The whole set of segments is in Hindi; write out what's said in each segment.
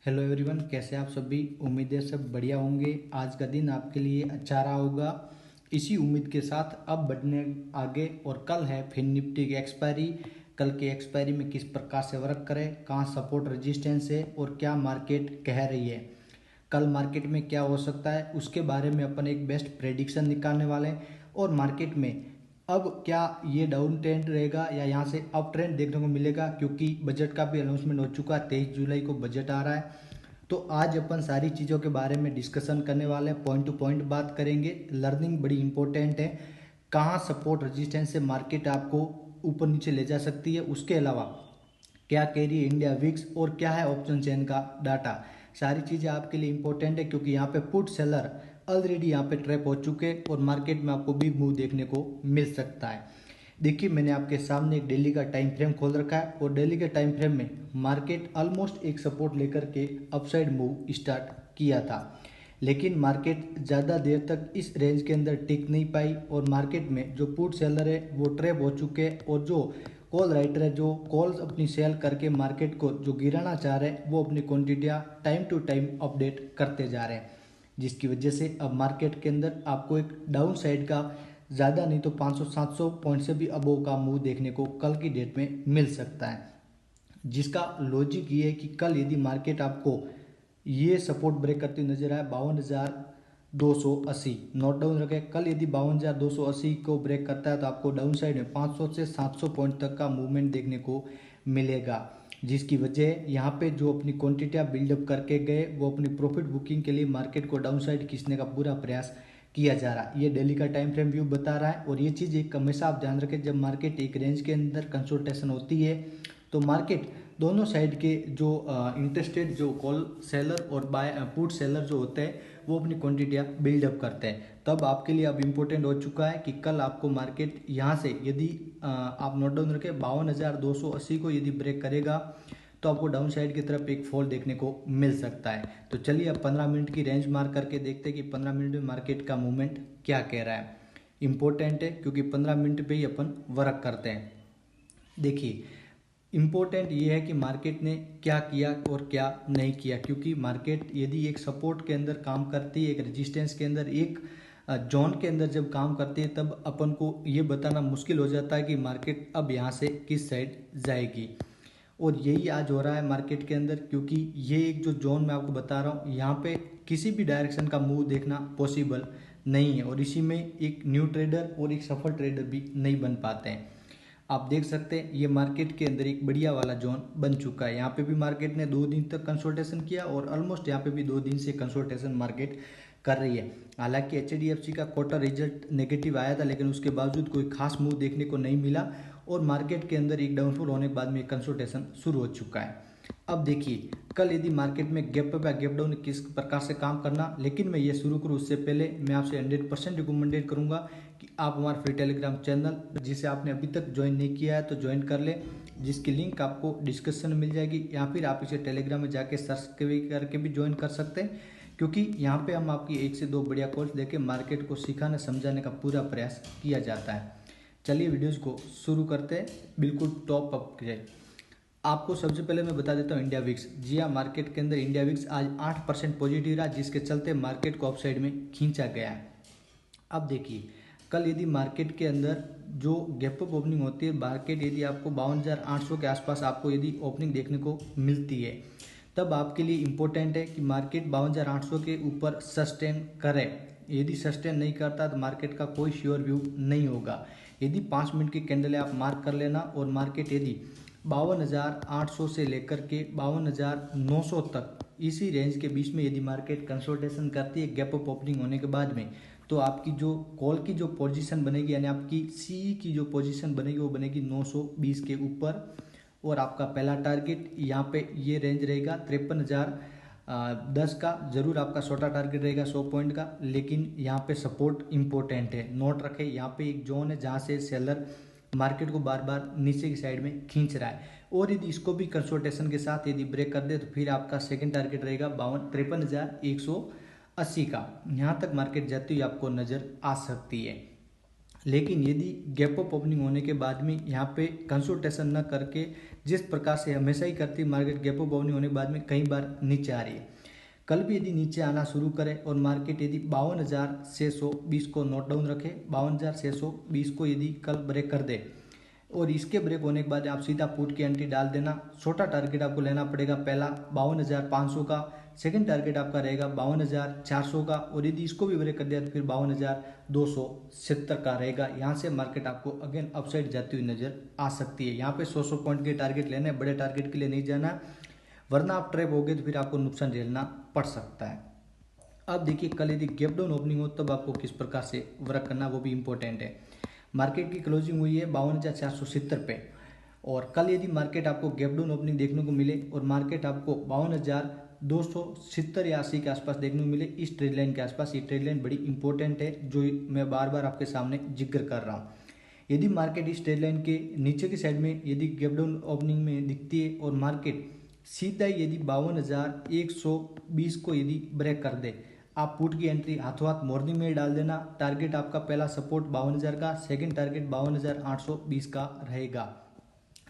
हेलो एवरीवन, कैसे आप सभी। उम्मीद है सब बढ़िया होंगे। आज का दिन आपके लिए अच्छा रहा होगा। इसी उम्मीद के साथ अब बढ़ने आगे, और कल है फिर निफ्टी की एक्सपायरी। कल की एक्सपायरी में किस प्रकार से वर्क करें, कहाँ सपोर्ट रेजिस्टेंस है और क्या मार्केट कह रही है, कल मार्केट में क्या हो सकता है, उसके बारे में अपन एक बेस्ट प्रेडिक्शन निकालने वाले हैं। और मार्केट में अब क्या ये डाउन ट्रेंड रहेगा या यहाँ से अप ट्रेंड देखने को मिलेगा, क्योंकि बजट का भी अनाउंसमेंट हो चुका है। 23 जुलाई को बजट आ रहा है। तो आज अपन सारी चीज़ों के बारे में डिस्कशन करने वाले हैं, पॉइंट टू पॉइंट बात करेंगे। लर्निंग बड़ी इंपॉर्टेंट है। कहाँ सपोर्ट रेजिस्टेंस से मार्केट आपको ऊपर नीचे ले जा सकती है, उसके अलावा क्या कह रही है इंडिया विक्स और क्या है ऑप्शन चेन का डाटा। सारी चीज़ें आपके लिए इंपॉर्टेंट है, क्योंकि यहाँ पे पुट सेलर ऑलरेडी यहाँ पे ट्रैप हो चुके हैं और मार्केट में आपको बिग मूव देखने को मिल सकता है। देखिए, मैंने आपके सामने एक डेली का टाइम फ्रेम खोल रखा है और डेली के टाइम फ्रेम में मार्केट ऑलमोस्ट एक सपोर्ट लेकर के अपसाइड मूव स्टार्ट किया था, लेकिन मार्केट ज़्यादा देर तक इस रेंज के अंदर टिक नहीं पाई और मार्केट में जो पुट सेलर है वो ट्रैप हो चुके हैं और जो कॉल राइटर है जो कॉल्स अपनी सेल करके मार्केट को जो गिराना चाह रहे हैं वो अपनी क्वांटिटियाँ टाइम टू टाइम अपडेट करते जा रहे हैं, जिसकी वजह से अब मार्केट के अंदर आपको एक डाउन साइड का ज़्यादा नहीं तो 500-700 पॉइंट से भी अबोव का मूव देखने को कल की डेट में मिल सकता है। जिसका लॉजिक ये है कि कल यदि मार्केट आपको ये सपोर्ट ब्रेक करती हुई नजर आए 52,280, नोट डाउन रखें। कल यदि 52,280 को ब्रेक करता है तो आपको डाउन साइड में 500 से 700 पॉइंट तक का मूवमेंट देखने को मिलेगा, जिसकी वजह यहाँ पे जो अपनी क्वांटिटियाँ बिल्डअप करके गए वो अपनी प्रॉफिट बुकिंग के लिए मार्केट को डाउन साइड खींचने का पूरा प्रयास किया जा रहा है। ये डेली का टाइम फ्रेम व्यू बता रहा है और ये चीज़ एक हमेशा आप ध्यान रखें, जब मार्केट एक रेंज के अंदर कंसोल्टेशन होती है तो मार्केट दोनों साइड के जो इंटरेस्टेड जो कॉल सेलर और बाय पुट सेलर जो होते हैं वो अपनी क्वांटिटियाँ बिल्डअप करते हैं। तब आपके लिए अब इम्पोर्टेंट हो चुका है कि कल आपको मार्केट यहाँ से यदि आप नोट डाउन रखें 52,280 को यदि ब्रेक करेगा तो आपको डाउन साइड की तरफ एक फॉल देखने को मिल सकता है। तो चलिए अब 15 मिनट की रेंज मार्क करके देखते हैं कि 15 मिनट में मार्केट का मूवमेंट क्या कह रहा है। इंपॉर्टेंट है क्योंकि 15 मिनट पे ही अपन वर्क करते हैं। देखिए, इम्पोर्टेंट ये है कि मार्केट ने क्या किया और क्या नहीं किया, क्योंकि मार्केट यदि एक सपोर्ट के अंदर काम करती है, एक रेजिस्टेंस के अंदर, एक जोन के अंदर जब काम करती है, तब अपन को ये बताना मुश्किल हो जाता है कि मार्केट अब यहाँ से किस साइड जाएगी। और यही आज हो रहा है मार्केट के अंदर, क्योंकि ये एक जो जोन मैं आपको बता रहा हूँ यहाँ पे किसी भी डायरेक्शन का मूव देखना पॉसिबल नहीं है और इसी में एक न्यू ट्रेडर और एक सफल ट्रेडर भी नहीं बन पाते हैं। आप देख सकते हैं ये मार्केट के अंदर एक बढ़िया वाला जोन बन चुका है। यहाँ पे भी मार्केट ने 2 दिन तक कंसोल्टेशन किया और ऑलमोस्ट यहाँ पे भी 2 दिन से कंसोल्टेशन मार्केट कर रही है। हालांकि एचडीएफसी का क्वार्टर रिजल्ट नेगेटिव आया था, लेकिन उसके बावजूद कोई खास मूव देखने को नहीं मिला और मार्केट के अंदर एक डाउनफॉल होने के बाद में कंसोल्टेशन शुरू हो चुका है। अब देखिए, कल यदि मार्केट में गैप अप या गैप डाउन किस प्रकार से काम करना, लेकिन मैं ये शुरू करूँ उससे पहले मैं आपसे 100% रिकमेंडेड करूंगा कि आप हमारा फ्री टेलीग्राम चैनल, जिसे आपने अभी तक ज्वाइन नहीं किया है तो ज्वाइन कर ले, जिसकी लिंक आपको डिस्क्रिप्शन में मिल जाएगी, या फिर आप इसे टेलीग्राम में जाके सर्च करके भी ज्वाइन कर सकते हैं, क्योंकि यहाँ पे हम आपकी 1 से 2 बढ़िया कोर्स देके मार्केट को सिखाने समझाने का पूरा प्रयास किया जाता है। चलिए वीडियोज़ को शुरू करते हैं, बिल्कुल टॉप अप जाए। आपको सबसे पहले मैं बता देता हूँ इंडिया विक्स। जी हाँ, मार्केट के अंदर इंडिया विक्स आज 8% पॉजिटिव रहा, जिसके चलते मार्केट को अपसाइड में खींचा गया है। अब देखिए, कल यदि मार्केट के अंदर जो गैप अप ओपनिंग होती है, मार्केट यदि आपको 52,800 के आसपास आपको यदि ओपनिंग देखने को मिलती है, तब आपके लिए इम्पोर्टेंट है कि मार्केट 52,800 के ऊपर सस्टेन करे। यदि सस्टेन नहीं करता तो मार्केट का कोई श्योर व्यू नहीं होगा। यदि 5 मिनट की कैंडल है आप मार्क कर लेना, और मार्केट यदि 52,800 से लेकर के 52,900 तक इसी रेंज के बीच में यदि मार्केट कंसोल्टेशन करती है गैप अप ओपनिंग होने के बाद में, तो आपकी जो कॉल की जो पोजीशन बनेगी, यानी आपकी सी की जो पोजीशन बनेगी वो बनेगी 920 के ऊपर। और आपका पहला टारगेट यहाँ पे ये रेंज रहेगा 53,010 का। जरूर आपका छोटा टारगेट रहेगा 100 पॉइंट का, लेकिन यहाँ पे सपोर्ट इंपॉर्टेंट है। नोट रखें, यहाँ पे एक जोन है जहाँ से सेलर मार्केट को बार बार नीचे की साइड में खींच रहा है, और यदि इसको भी कंसोल्टेशन के साथ यदि ब्रेक कर दे तो फिर आपका सेकंड टारगेट रहेगा 53,180 का। यहाँ तक मार्केट जाती हुई आपको नजर आ सकती है। लेकिन यदि गैप अप ओपनिंग होने के बाद में यहाँ पे कंसल्टेशन न करके जिस प्रकार से हमेशा ही करती मार्केट गैप अप ओपनिंग होने के बाद में कई बार नीचे आ रही है, कल भी यदि नीचे आना शुरू करे और मार्केट यदि 52,620 को नोट डाउन रखे, 52,620 को यदि कल ब्रेक कर दे और इसके ब्रेक होने के बाद आप सीधा पुट की एंट्री डाल देना। छोटा टारगेट आपको लेना पड़ेगा, पहला 52,500 का, सेकंड टारगेट आपका रहेगा 52,400 का, और यदि इसको भी ब्रेक कर दिया तो फिर 52,270 का रहेगा। यहाँ से मार्केट आपको अगेन अपसाइड जाती हुई नजर आ सकती है। यहाँ पे 100 पॉइंट के टारगेट लेने, बड़े टारगेट के लिए नहीं जाना, वरना आप ट्रैप हो गए तो फिर आपको नुकसान झेलना पड़ सकता है। अब देखिए कल यदि गैप डाउन ओपनिंग हो तब आपको किस प्रकार से वर्क करना, वो भी इंपॉर्टेंट है। मार्केट की क्लोजिंग हुई है 52,470 पे, और कल यदि मार्केट आपको गैप डाउन ओपनिंग देखने को मिले और मार्केट आपको 52,270 या 80 के आसपास देखने को मिले, इस ट्रेड लाइन के आसपास, ये ट्रेड लाइन बड़ी इंपॉर्टेंट है जो मैं बार बार आपके सामने जिक्र कर रहा हूँ। यदि मार्केट इस ट्रेड लाइन के नीचे की साइड में यदि गैप डाउन ओपनिंग में दिखती है और मार्केट सीधा यदि 52,120 को यदि ब्रेक कर दे, आप पुट की एंट्री हाथों हाथ मॉर्निंग में डाल देना। टारगेट आपका पहला सपोर्ट 52,000 का, सेकंड टारगेट 52,820 का रहेगा।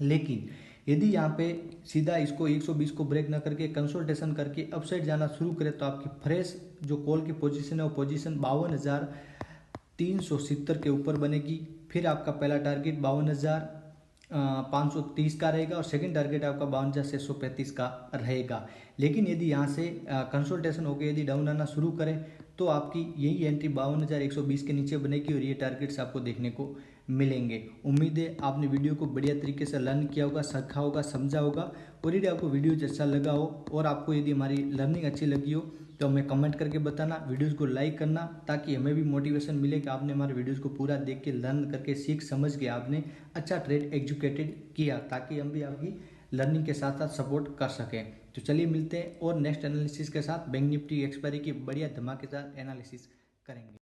लेकिन यदि यहाँ पे सीधा इसको 120 को ब्रेक ना करके कंसल्टेशन करके अपसाइड जाना शुरू करे तो आपकी फ्रेश जो कॉल की पोजीशन है वो पोजीशन 52,370 के ऊपर बनेगी। फिर आपका पहला टारगेट 52,530 का रहेगा और सेकंड टारगेट आपका 52,635 का रहेगा। लेकिन यदि यहाँ से कंसल्टेशन होकर यदि डाउन आना शुरू करें तो आपकी यही एंट्री 52,120 के नीचे बनेगी और ये टारगेट्स आपको देखने को मिलेंगे। उम्मीद है आपने वीडियो को बढ़िया तरीके से लर्न किया होगा, सीखा होगा, समझा होगा, और यदि आपको वीडियो अच्छा लगा हो और आपको यदि हमारी लर्निंग अच्छी लगी हो तो हमें कमेंट करके बताना, वीडियोस को लाइक करना, ताकि हमें भी मोटिवेशन मिले कि आपने हमारे वीडियोस को पूरा देख के लर्न करके सीख समझ के आपने अच्छा ट्रेड एग्जीक्यूटेड किया, ताकि हम भी आपकी लर्निंग के साथ साथ सपोर्ट कर सकें। तो चलिए मिलते हैं और नेक्स्ट एनालिसिस के साथ बैंक निफ्टी एक्सपायरी की बढ़िया धमाकेदार एनालिसिस करेंगे।